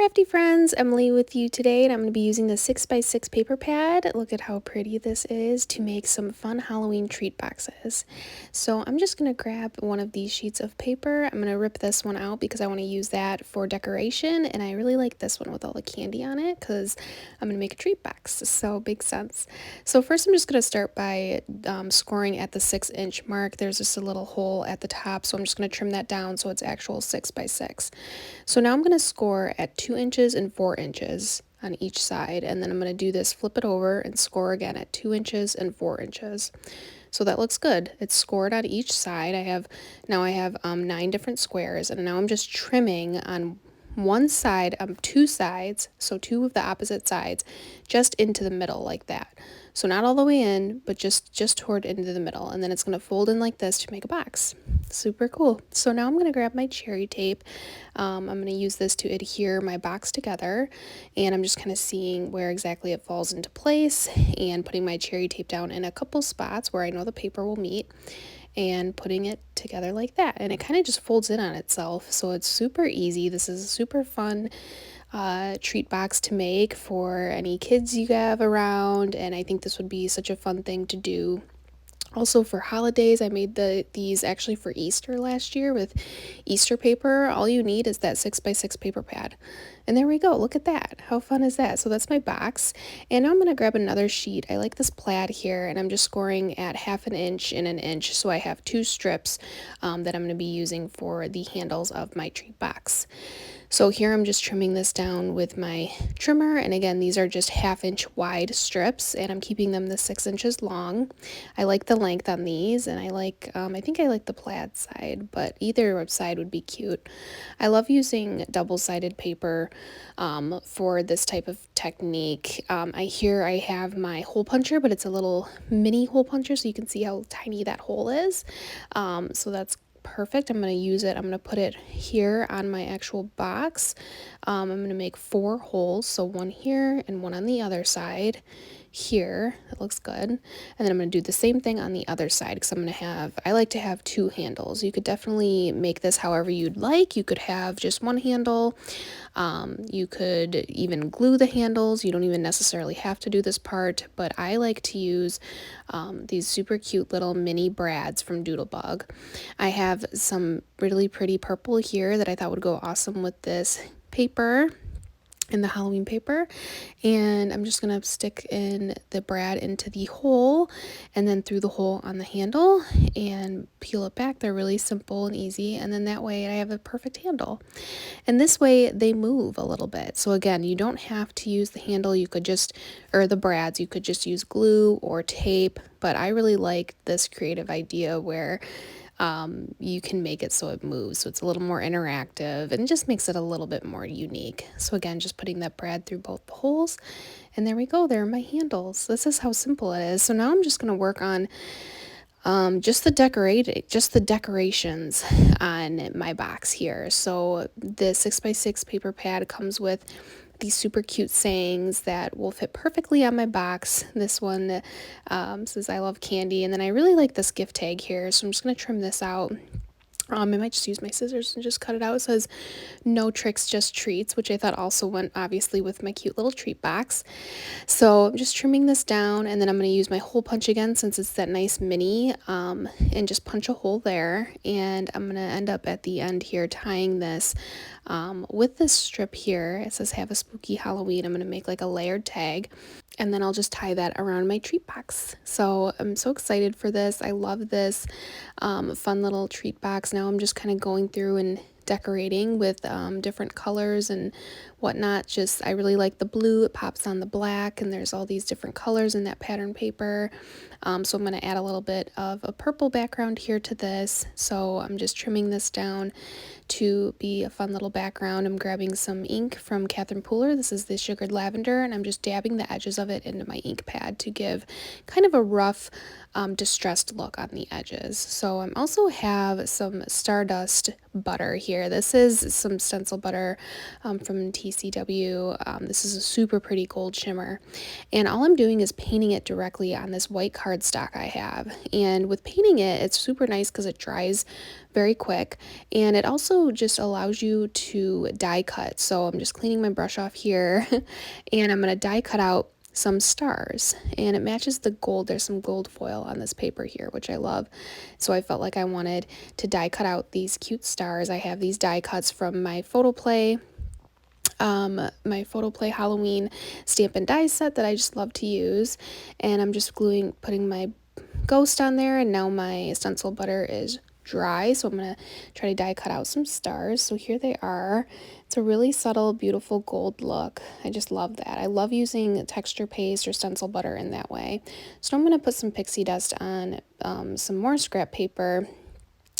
crafty friends, Emily with you today, and I'm going to be using the 6x6 paper pad. Look at how pretty this is to make some fun Halloween treat boxes. So I'm just going to grab one of these sheets of paper. I'm going to rip this one out because I want to use that for decoration, and I really like this one with all the candy on it because I'm going to make a treat box, so big sense. So first I'm just going to start by scoring at the 6-inch mark. There's just a little hole at the top, so I'm just going to trim that down so it's actual 6x6. So now I'm going to score at 2 inches and 4 inches on each side, and then I'm going to do this, flip it over, and score again at 2 inches and 4 inches. So that looks good. It's scored on each side. I have 9 different squares, and now I'm just trimming on one side, two sides, so two of the opposite sides, just into the middle like that. So not all the way in, but just toward into the middle, and then it's going to fold in like this to make a box. Super cool. So now I'm going to grab my cherry tape. I'm going to use this to adhere my box together, and I'm just kind of seeing where exactly it falls into place and putting my cherry tape down in a couple spots where I know the paper will meet and putting it together like that. And it kind of just folds in on itself, so it's super easy. This is a super fun treat box to make for any kids you have around, and I think this would be such a fun thing to do. Also for holidays, I made these actually for Easter last year with Easter paper. All you need is that 6x6 paper pad. And there we go. Look at that. How fun is that? So that's my box. And now I'm going to grab another sheet. I like this plaid here, and I'm just scoring at 1/2 inch and 1 inch. So I have 2 strips that I'm going to be using for the handles of my treat box. So here I'm just trimming this down with my trimmer, and again, these are just 1/2 inch wide strips, and I'm keeping them the 6 inches long. I like the length on these, and I think I like the plaid side, but either side would be cute. I love using double-sided paper for this type of technique. I have my hole puncher, but it's a little mini hole puncher, so you can see how tiny that hole is. So that's perfect. I'm going to use it. I'm going to put it here on my actual box. I'm going to make 4 holes, so one here and one on the other side here. That looks good. And then I'm going to do the same thing on the other side because I like to have 2 handles. You could definitely make this however you'd like. You could have just one handle. You could even glue the handles. You don't even necessarily have to do this part, but I like to use these super cute little mini brads from Doodlebug. I have some really pretty purple here that I thought would go awesome with this paper, in the Halloween paper, and I'm just gonna stick in the brad into the hole and then through the hole on the handle and peel it back. They're really simple and easy, and then that way I have a perfect handle. And this way they move a little bit. So again, you don't have to use the handle, or the brads, you could just use glue or tape, but I really like this creative idea where you can make it so it moves, so it's a little more interactive and just makes it a little bit more unique. So again, just putting that brad through both the holes, and there we go. There are my handles. This is how simple it is. So now I'm just going to work on just the decorations on my box here. So the 6x6 paper pad comes with these super cute sayings that will fit perfectly on my box. This one says I love candy, and then I really like this gift tag here, so I'm just going to trim this out. I might just use my scissors and just cut it out. It says no tricks, just treats, which I thought also went obviously with my cute little treat box. So I'm just trimming this down, and then I'm going to use my hole punch again since it's that nice mini, and just punch a hole there. And I'm going to end up at the end here tying this with this strip here. It says have a spooky Halloween. I'm going to make like a layered tag, and then I'll just tie that around my treat box. So I'm so excited for this. I love this fun little treat box. Now I'm just kind of going through and decorating with different colors and whatnot. I really like the blue. It pops on the black, and there's all these different colors in that pattern paper. So I'm going to add a little bit of a purple background here to this. So I'm just trimming this down to be a fun little background. I'm grabbing some ink from Catherine Pooler. This is the Sugared Lavender, and I'm just dabbing the edges of it into my ink pad to give kind of a rough distressed look on the edges. So I also have some Stardust butter here. This is some stencil butter from TCW. This is a super pretty gold shimmer. And all I'm doing is painting it directly on this white cardstock I have. And with painting it, it's super nice because it dries very quick. And it also just allows you to die cut. So I'm just cleaning my brush off here and I'm going to die cut out some stars, and it matches the gold. There's some gold foil on this paper here, which I love. So I felt like I wanted to die cut out these cute stars. I have these die cuts from my Photoplay Halloween stamp and die set that I just love to use, and I'm just putting my ghost on there, and now my stencil butter is dry, so I'm going to try to die cut out some stars. So here they are. It's a really subtle, beautiful gold look. I just love that. I love using texture paste or stencil butter in that way. So I'm going to put some pixie dust on some more scrap paper,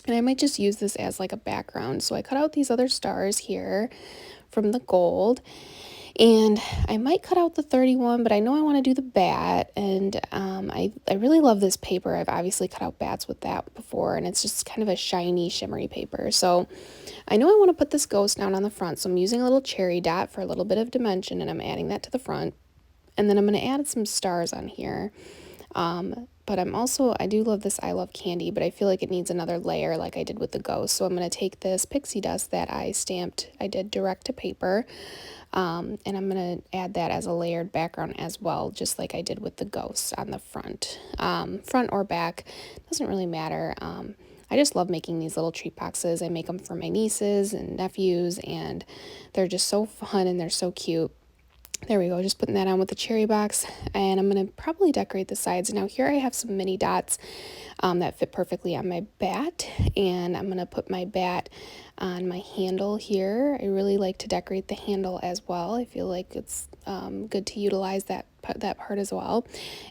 and I might just use this as like a background. So I cut out these other stars here from the gold, and I might cut out the 31, but I know I want to do the bat, and I really love this paper. I've obviously cut out bats with that before, and it's just kind of a shiny, shimmery paper. So I know I want to put this ghost down on the front, so I'm using a little cherry dot for a little bit of dimension, and I'm adding that to the front. And then I'm going to add some stars on here. But I do love this I Love Candy, but I feel like it needs another layer like I did with the ghost. So I'm going to take this pixie dust that I did direct to paper, and I'm going to add that as a layered background as well, just like I did with the ghosts on the front. Front or back, doesn't really matter. I just love making these little treat boxes. I make them for my nieces and nephews, and they're just so fun and they're so cute. There we go, just putting that on with the cherry box, and I'm going to probably decorate the sides. Now here I have some mini dots that fit perfectly on my bat, and I'm going to put my bat on my handle here. I really like to decorate the handle as well. I feel like it's good to utilize that part as well.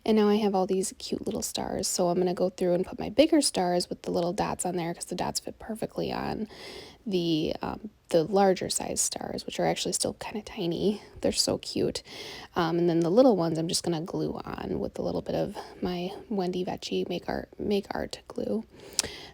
And now I have all these cute little stars, so I'm going to go through and put my bigger stars with the little dots on there because the dots fit perfectly on the larger size stars, which are actually still kind of tiny. They're so cute. And then the little ones I'm just going to glue on with a little bit of my Wendy Vecchi Make Art glue.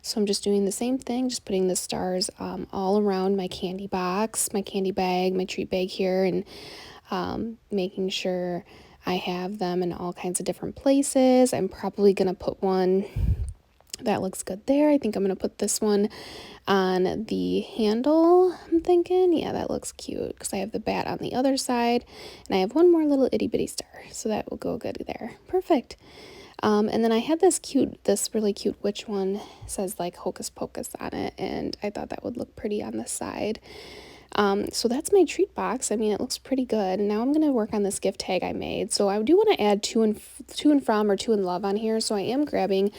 So I'm just doing the same thing, just putting the stars all around my candy box, my candy bag, my treat bag here, and making sure I have them in all kinds of different places. I'm probably going to put one that looks good there. I think I'm going to put this one on the handle, I'm thinking. Yeah, that looks cute because I have the bat on the other side, and I have one more little itty bitty star, so that will go good there. Perfect. And then I had this really cute witch one, says like Hocus Pocus on it, and I thought that would look pretty on the side. So that's my treat box. I mean, it looks pretty good. And now I'm going to work on this gift tag I made. So I do want to add to and from or to and love on here. So I am grabbing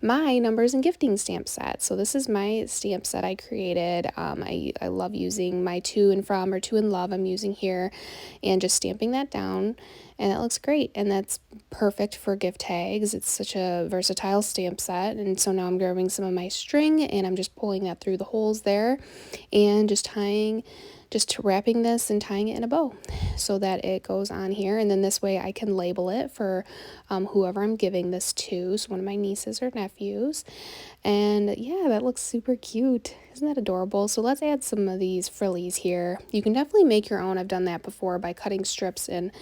my numbers and gifting stamp set. So this is my stamp set I created. I love using my to and from or to and love I'm using here and just stamping that down. And that looks great, and that's perfect for gift tags. It's such a versatile stamp set. And so now I'm grabbing some of my string and I'm just pulling that through the holes there and just wrapping this and tying it in a bow so that it goes on here. And then this way I can label it for whoever I'm giving this to, so one of my nieces or nephews. And yeah, that looks super cute. Isn't that adorable? So let's add some of these frillies here. You can definitely make your own. I've done that before by cutting strips and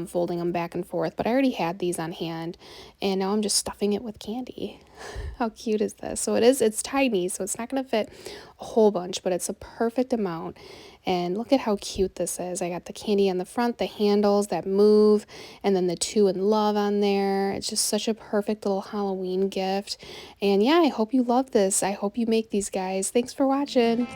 folding them back and forth, but I already had these on hand, and now I'm just stuffing it with candy. How cute is this? So it's tiny, so it's not going to fit a whole bunch, but it's a perfect amount. And look at how cute this is. I got the candy on the front, the handles that move, and then the to and love on there. It's just such a perfect little Halloween gift. And yeah, I hope you love this. I hope you make these, guys. Thanks for watching.